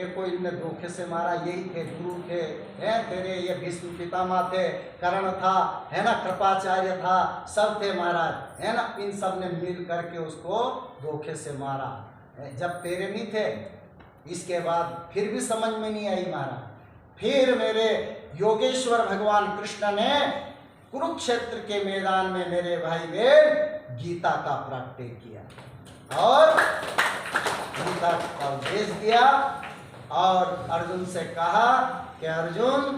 को इनने धोखे से मारा, यही थे गुरु थे, हैं तेरे ये भीष्म पितामह थे, कर्ण था, है ना, कृपाचार्य था, सब थे महाराज, है ना, इन सब ने मिल करके उसको धोखे से मारा। जब तेरे नहीं थे, इसके बाद फिर भी समझ में नहीं आई महाराज। फिर मेरे योगेश्वर भगवान कृष्ण ने कुरुक्षेत्र के मैदान में मेरे भाई बहन गीता का प्रगटे किया और गीता का उपदेश दिया और अर्जुन से कहा कि अर्जुन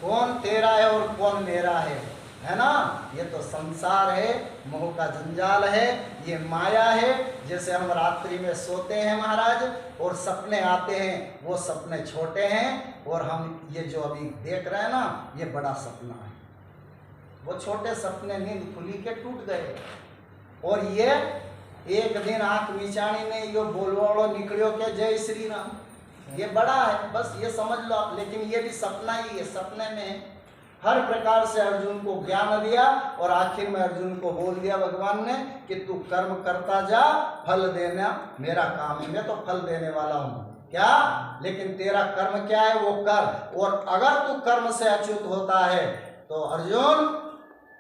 कौन तेरा है और कौन मेरा है ना, ये तो संसार है, मोह का जंजाल है, ये माया है। जैसे हम रात्रि में सोते हैं महाराज और सपने आते हैं, वो सपने छोटे हैं और हम ये जो अभी देख रहे हैं ना, ये बड़ा सपना है। वो छोटे सपने नींद खुली के टूट गए और ये एक दिन आंख मिचाणी में यो बोलवाड़ो निकलियो के जय श्री राम, ये बड़ा है, बस ये समझ लो आप। लेकिन ये भी सपना ही है, सपने में हर प्रकार से अर्जुन को ज्ञान दिया और आखिर में अर्जुन को बोल दिया भगवान ने कि तू कर्म करता जा, फल देना मेरा काम है, मैं तो फल देने वाला हूँ क्या, लेकिन तेरा कर्म क्या है वो कर। और अगर तू कर्म से अच्युत होता है तो अर्जुन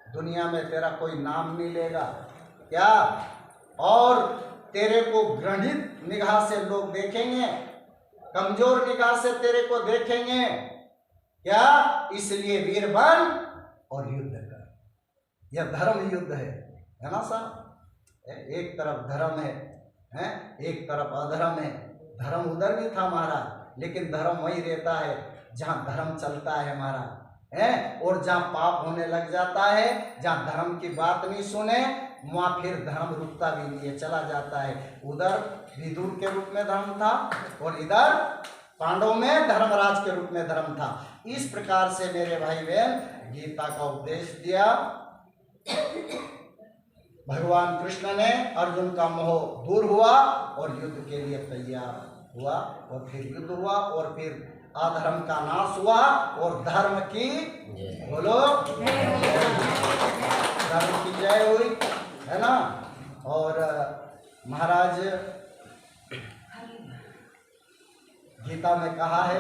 दुनिया में तेरा कोई नाम नहीं लेगा क्या, और तेरे को घृणित निगाह से लोग देखेंगे, कमजोर निगाह से तेरे को देखेंगे क्या, इसलिए वीर बन और युद्ध कर। यह धर्म युद्ध है ना साहब। एक तरफ धर्म है, एक तरफ अधर्म है। धर्म उधर भी था महाराज, लेकिन धर्म वही रहता है जहाँ धर्म चलता है महाराज, और जहाँ पाप होने लग जाता है, जहाँ धर्म की बात नहीं सुने, वहाँ फिर धर्म रुकता भी नहीं है, चला जाता है। उधर विदुर के रूप में धर्म था और इधर पांडव में धर्मराज के रूप में धर्म था। इस प्रकार से मेरे भाई बहन गीता का उपदेश दिया भगवान कृष्ण ने। अर्जुन का मोह दूर हुआ और युद्ध के लिए तैयार हुआ और फिर युद्ध हुआ और फिर अधर्म का नाश हुआ और धर्म की बोलो धर्म की जय हुई, है ना। और महाराज गीता में कहा है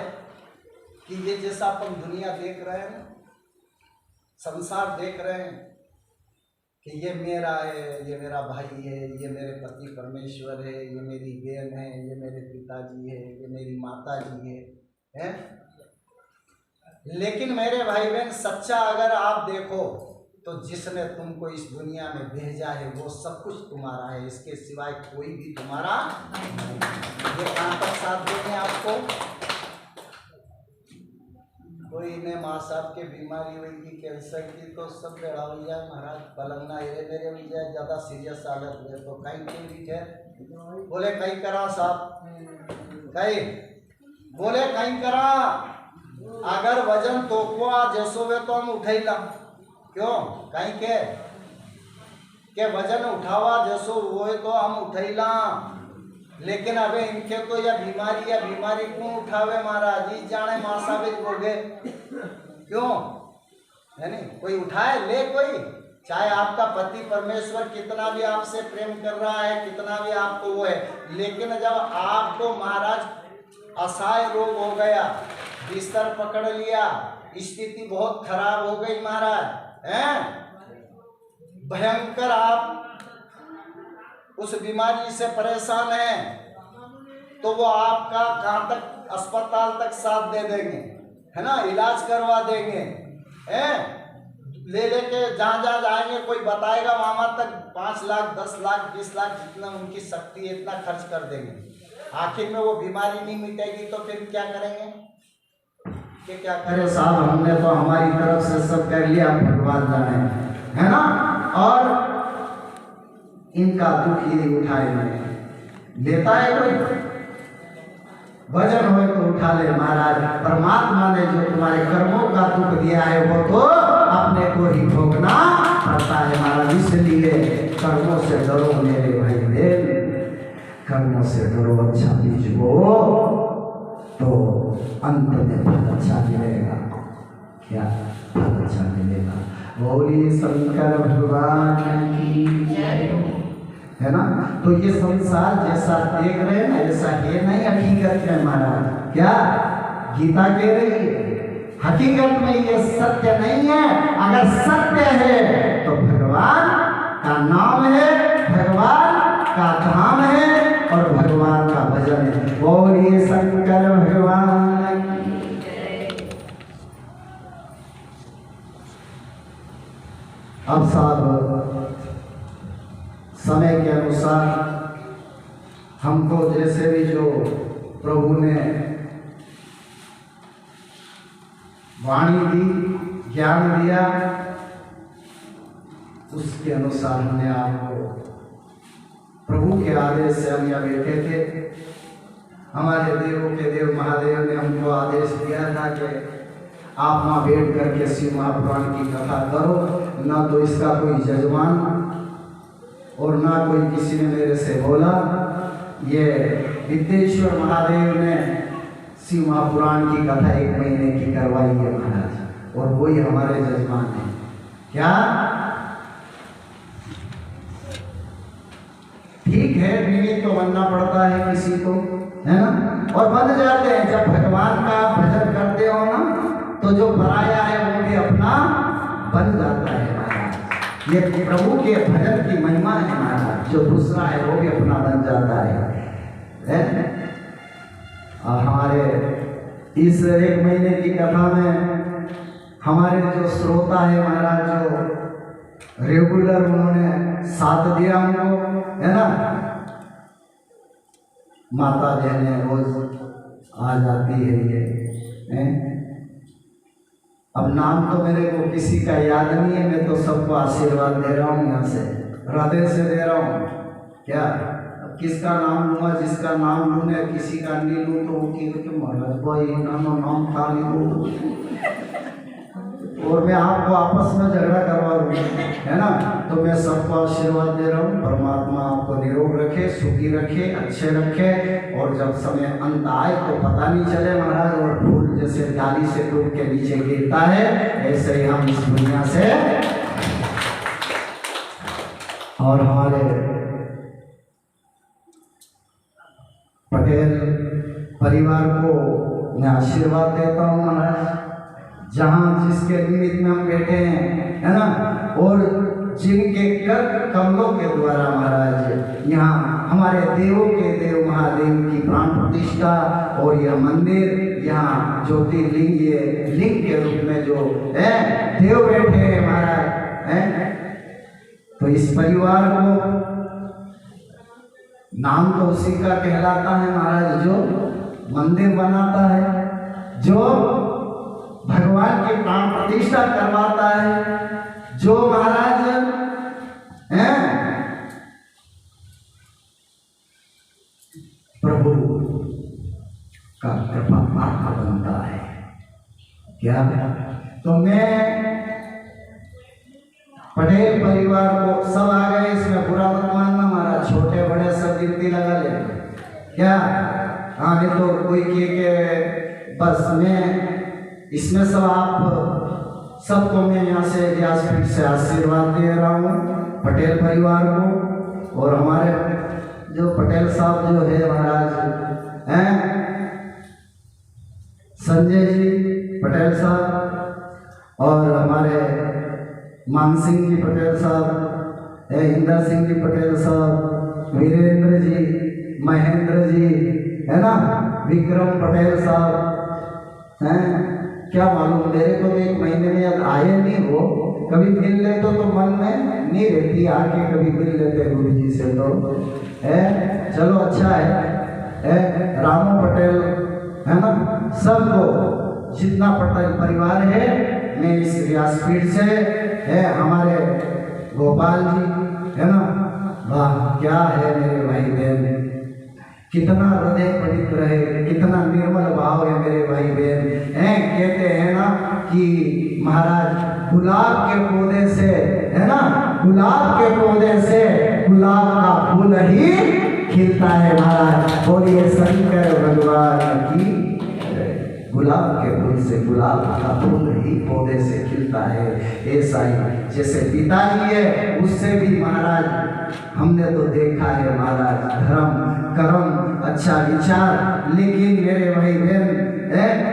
कि ये जैसा अपन दुनिया देख रहे हैं, संसार देख रहे हैं कि ये मेरा है, ये मेरा भाई है, ये मेरे पति परमेश्वर है, ये मेरी बहन है, ये मेरे पिताजी है, ये मेरी माता जी है? लेकिन मेरे भाई बहन सच्चा अगर आप देखो तो जिसने तुमको इस दुनिया में भेजा है वो सब कुछ तुम्हारा है, इसके सिवाय कोई भी तुम्हारा नहीं। ये कहाँ तक साथ देंगे आपको? कोई ने माँ साहब के बीमारी हुई थी कैंसर की तो सब बेड़ा हो जाए महाराज, पलंगना एरे मेरे हो जाए, ज़्यादा सीरियस हालत हुए तो कहीं भी है बोले कहीं करा साहब, कहीं बोले कहीं करा, अगर वजन तो को जैसो वे तो हम उठे ला, क्यों कहीं के वजन उठावा जैसो वो तो हम उठैला, लेकिन अबे इनके तो या बीमारी क्यों उठावे महाराज जी, जाने माँ साबित हो गए क्यों है नहीं, कोई उठाए ले कोई, चाहे आपका पति परमेश्वर कितना भी आपसे प्रेम कर रहा है, कितना भी आपको वो है, लेकिन जब आपको महाराज असहाय रोग हो गया, बिस्तर पकड़ लिया, स्थिति बहुत खराब हो गई महाराज, भयंकर आप उस बीमारी से परेशान हैं, तो वो आपका कहाँ तक अस्पताल तक साथ दे देंगे, है ना, इलाज करवा देंगे, ले लेके जहाँ जहाँ जाएंगे कोई बताएगा वहाँ तक 5 लाख 10 लाख 20 लाख जितना उनकी शक्ति है इतना खर्च कर देंगे। आखिर में वो बीमारी नहीं मिटेगी तो फिर क्या करेंगे कि क्या करें साहब, हमने तो हमारी तरफ से सब कर लिया, भगवान जाने, है ना। और इनका दुख ही उठाए नहीं लेता है कोई, वजन हो तो उठा ले महाराज। परमात्मा ने जो तुम्हारे कर्मों का दुख दिया है वो तो अपने को ही भोगना पड़ता है महाराज, इसलिए कर्मों से डरो मेरे भाई बहन, कर्मों से डरो, अच्छा बीज बो तो अंत में फल अच्छा मिलेगा, क्या फल अच्छा मिलेगा। बोली शंकर भगवान की जय। है ना। तो ये संसार जैसा देख रहे हैं ना, ऐसा है नहीं हकीकत में महाराज। क्या गीता कह रही है? हकीकत में ये सत्य नहीं है। अगर सत्य है तो भगवान का नाम है, भगवान का धाम है और भगवान का भजन है। बोलिए शंकर भगवान की। अब साहब समय के अनुसार हमको जैसे भी जो प्रभु ने वाणी दी, ज्ञान दिया, उसके अनुसार हमने आपको प्रभु के आदेश से हम यहाँ बैठे थे। हमारे देवों के देव महादेव ने हमको आदेश दिया था कि आप वहाँ बैठ करके शिव महापुराण की कथा करो। ना तो इसका कोई जजमान और ना कोई किसी ने मेरे से बोला। ये विद्येश्वर महादेव ने शिव महापुराण की कथा 1 महीने की करवाई है महाराज, और वही हमारे जजमान है। क्या ठीक है, विवेक तो बनना पड़ता है किसी को, है ना, और बन जाते हैं। जब भगवान का भजन करते हो ना, तो जो पराया है वो भी अपना बन जाता है महाराज। ये प्रभु के भजन की महिमा है महाराज। जो दूसरा है वो भी अपना बन जाता है। हमारे इस 1 महीने की कथा में हमारे जो श्रोता है महाराज, जो रेगुलर उन्होंने साथ दिया हमको, है ना, माता बहनें रोज आ जाती है ये। अब नाम तो मेरे को किसी का याद नहीं है, मैं तो सबको आशीर्वाद दे रहा हूँ, यहाँ से हृदय से दे रहा हूँ। क्या अब किसका नाम लूँगा? जिसका नाम लूँ या किसी का नहीं लूँ तो वो कि महाराज भाई नाम खा लूँ और मैं आपको आपस में झगड़ा करवा दूँ, है ना। तो मैं सबको आशीर्वाद दे रहा हूँ। परमात्मा आपको निरोग रखे, सुखी रखे, अच्छे रखे, और जब समय अंत आए तो पता नहीं चले महाराज। और फूल जैसे डाली से टूट के नीचे गिरता है, ऐसे ही हम इस दुनिया से और हमारे पटेल परिवार को मैं आशीर्वाद देता हूँ महाराज। जहाँ जिसके निमित्त में हम बैठे हैं, है ना, और जिनके कर कमलों के द्वारा महाराज यहाँ हमारे देवों के देव महादेव की प्राण प्रतिष्ठा और यह मंदिर, यहाँ ज्योतिर्लिंग, ये लिंग के रूप में जो है देव बैठे हैं महाराज, है। तो इस परिवार को नाम तो उसी का कहलाता है महाराज, जो मंदिर बनाता है, जो भगवान की प्राण प्रतिष्ठा करवाता है, जो महाराज हैं प्रभु का कृपा पात्र बनता है। क्या तो मैं पटेल परिवार को, सब आ गए, इसमें बुरा मत मानना महाराज, छोटे बड़े सब गिनती लगा ले। क्या हाँ, नहीं तो कोई के बस मैं इसमें सब आप सबको मैं यहाँ से व्यासपीठ से आशीर्वाद दे रहा हूँ पटेल परिवार को। और हमारे जो पटेल साहब जो है महाराज हैं, संजय जी पटेल साहब, और हमारे मान सिंह जी पटेल साहब, इंदर सिंह जी पटेल साहब, वीरेंद्र जी, महेंद्र जी, है ना, विक्रम पटेल साहब हैं। क्या मालूम, मेरे को तो 1 महीने में अब आए नहीं हो, कभी मिल लेते तो मन में नहीं रहती, आके कभी मिल लेते गुरु जी से तो है। चलो अच्छा है। रामू पटेल, है ना, सबको जितना पटेल परिवार है, मैं इस व्यासपीठ से है, हमारे गोपाल जी, है ना, वाह क्या है मेरे भाई बहन, कितना हृदय पवित्र है, कितना निर्मल भाव है मेरे भाई बहन हैं। कहते हैं ना कि महाराज गुलाब के पौधे से, है ना, गुलाब के पौधे से गुलाब का फूल ही खिलता है महाराज। बोलिए शंकर भगवान की। गुलाब के फूल से गुलाब का फूल ही पौधे से खिलता है। ऐसा ही जैसे पिताजी है उससे भी महाराज हमने तो देखा है महाराज धर्म कर्म अच्छा विचार, लेकिन मेरे भाई बहन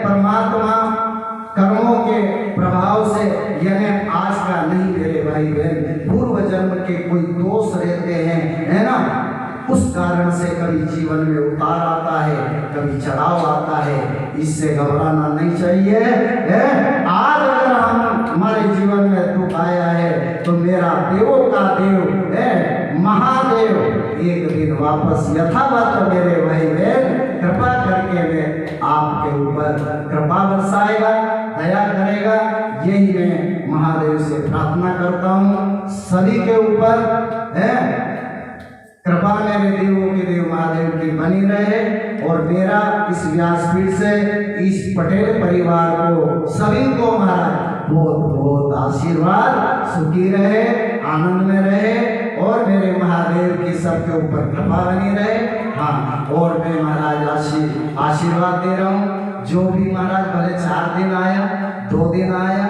परमात्मा कर्मों के प्रभाव से यह आज का नहीं मेरे भाई बहन, पूर्व जन्म के कोई दोष रहते हैं, है ना, उस कारण से कभी जीवन में उतार आता है, कभी चढ़ाव आता है। इससे घबराना नहीं चाहिए। आज अगर हमारे जीवन में दुख आया है तो मेरा देवों का देव महादेव एक दिन वापस यथावत मेरे भाई बहन कृपा करके मैं आपके ऊपर कृपा बरसाएगा, दया करेगा। यही मैं महादेव से प्रार्थना करता हूँ सभी के ऊपर कृपा मेरे देवों के देव महादेव की बनी रहे और मेरा इस व्यासपीठ से इस पटेल परिवार को सभी को महाराज बहुत बहुत आशीर्वाद, सुखी रहे, आनंद में रहे और मेरे महादेव की सबके ऊपर कृपा बनी रहे। हाँ, और मैं महाराज आशीर्वाद दे रहा हूँ, जो भी महाराज भले 4 दिन आया, 2 दिन आया,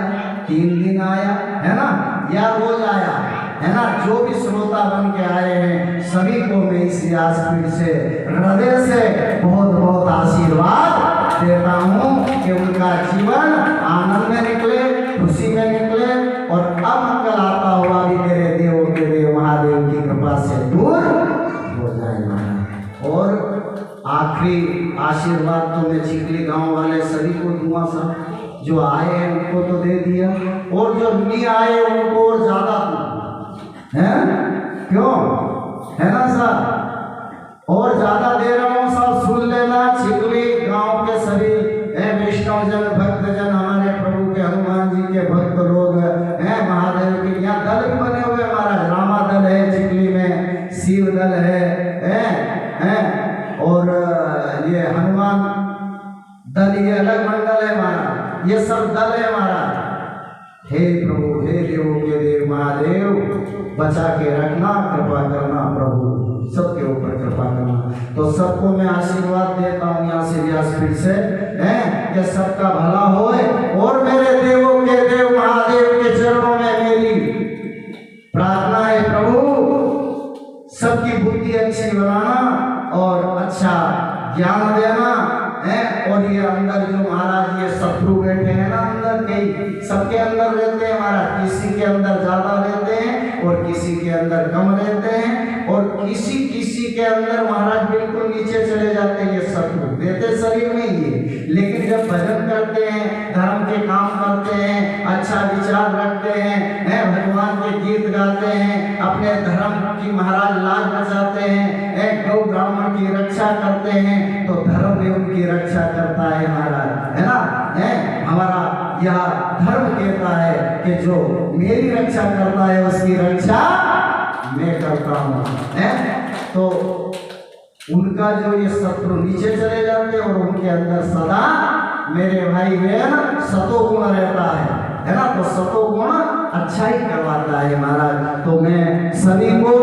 3 दिन आया, है ना, या रोज आया, है ना, जो भी श्रोता बन के आए हैं सभी को मैं इस व्यासपीठ से हृदय से बहुत बहुत आशीर्वाद देता हूँ कि उनका जीवन आनंद में निकले, खुशी में निकले और अमंगल आता हुआ भी मेरे देवों के देव महादेव की कृपा से दूर हो जाए। और आखिरी आशीर्वाद तो मैं चिखली गांव वाले सभी को दूंगा सर, जो आए हैं उनको तो दे दिया और जो नहीं आए उनको और ज्यादा है, क्यों, है ना सर, और ज्यादा दे रहा हूँ सब सुन लेना। चिखली गांव के सभी वैष्णव जन भक्तजन हमारे प्रभु के हनुमान जी के भक्त लोग हैं, महादेव के यहाँ दल भी बने हुए महाराज, रामा दल है चिखली में, शिव दल है और ये हनुमान दल ये अलग मंडल है महाराज, ये सब दल है महाराज। हे प्रभु, हे देवों के देव महादेव, बचा के रखना, कृपा करना प्रभु, सबके ऊपर कृपा करना। तो सबको मैं आशीर्वाद देता हूँ यहाँ से व्यासपीठ से कि सबका भला होए और मेरे देवों के देव महादेव के चरणों में मेरी प्रार्थना है प्रभु, सबकी बुद्धि अच्छी बनाना और अच्छा ज्ञान देना है। और ये अंदर जो महाराज ये शत्रु बैठे हैं ना अंदर, कई सबके अंदर रहते हैं महाराज, किसी के अंदर ज्यादा रहते हैं और किसी के अंदर कम रहते हैं और किसी के अंदर महाराज बिल्कुल नीचे चले जाते हैं। ये शत्रु रहते शरीर में ही है, लेकिन जब भजन करते हैं, धर्म के काम करते हैं, अच्छा विचार रखते हैं, भगवान के गीत गाते हैं, अपने धर्म की महाराज लाज बचाते हैं, गौ ब्राह्मण की रक्षा करते हैं, तो धर्म भी उनकी रक्षा करता है महाराज, है ना। हमारा यह धर्म कहता है कि जो मेरी रक्षा करता है उसकी रक्षा मैं करता हूँ। तो उनका जो ये शत्रु नीचे चले जाते हैं और उनके अंदर सदा मेरे भाई बहन सतोगुण रहता है ना, तो सतोगुण अच्छा ही करवाता है महाराज। तो मैं सभी को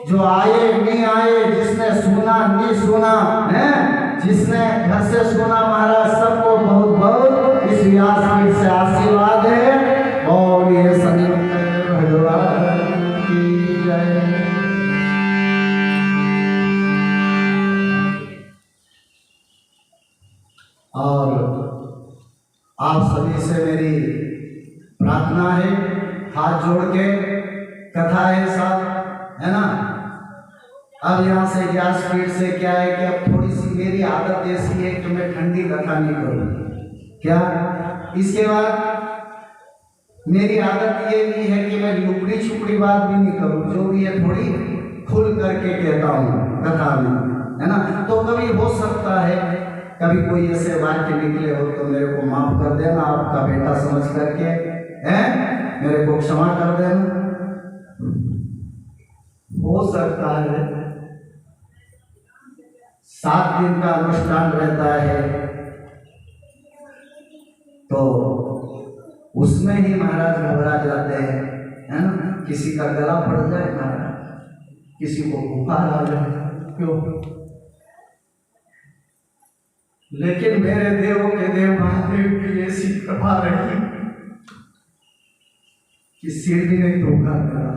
जो आए नहीं आए, जिसने सुना नहीं सुना है, जिसने घर से सुना महाराज, सबको बहुत बहुत इस व्यासपीठ से आशीर्वाद है और ये सभी भगवान की जय। और आप सभी से मेरी प्रार्थना है, हाथ जोड़ के कथा है साथ, है ना। अब यहाँ से व्यासपीठ से क्या है कि अब थोड़ी सी मेरी आदत ऐसी है कि मैं ठंडी कथा नहीं करूँ क्या। इसके बाद मेरी आदत ये भी है कि मैं लुकड़ी छुपड़ी बात भी नहीं करूँ, जो भी है थोड़ी खुल करके कहता हूँ कथा में, है ना। तो कभी हो सकता है कभी कोई ऐसे वाक्य निकले हो तो मेरे को माफ कर देना, आपका बेटा समझ करके मेरे को क्षमा कर देना। हो सकता है 7 दिन का अनुष्ठान रहता है तो उसमें ही महाराज घबरा जाते हैं, है ना। किसी का गला फट जाए महाराज, किसी को बुखार आ जाए, क्यों। लेकिन मेरे देव के देव महादेव की ऐसी कृपा रही कि सिर भी नहीं धोखा करा।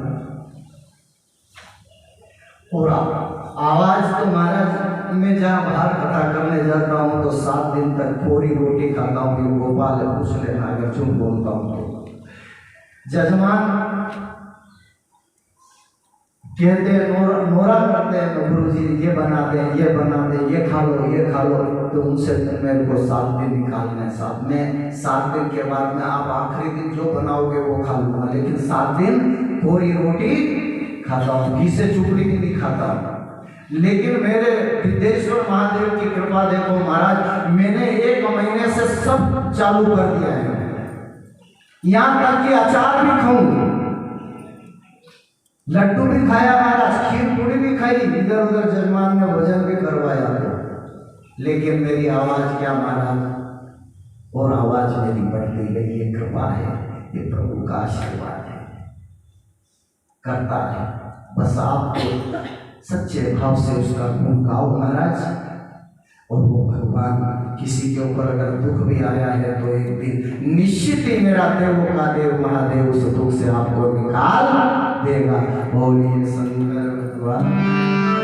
और आवाज तो महाराज मैं जहाँ बाहर कथा करने जाता हूँ तो 7 दिन तक पूरी रोटी खाता हूँ। ये गोपाल पूछ लेना अगर झूठ बोलता हूँ तो। जजमान कहते हैं नोरा करते हैं तो गुरु जी ये बना दें ये बना दें ये खा लो तो उनसे मेरे को 7 दिन निकालने साथ में 7 दिन के बाद में आप आखिरी दिन जो बनाओगे वो खा लूंगा, लेकिन 7 दिन पूरी रोटी खाता हूँ, घी से चुपड़ी भी नहीं खाता हूँ। लेकिन मेरे विदेश्वर महादेव की कृपा देखो महाराज, मैंने 1 महीने से सब चालू कर दिया है। यहाँ तक कि अचार भी खाऊं, लड्डू भी खाया महाराज, खीर पूरी भी खाई, इधर उधर जजमान में भोजन भी करवाया। लेकिन मेरी आवाज क्या महाराज, और आवाज मेरी बढ़ती गई। ये कृपा है, ये प्रभु का आशीर्वाद है, करता है। बस आपको सच्चे भाव से उसका गुण गाओ महाराज, और वो भगवान किसी के ऊपर अगर दुख भी आया है तो एक दिन निश्चित ही मेरा देव का देव महादेव उस दुख से आपको निकाल देगा। बोलिए शंकर भगवान।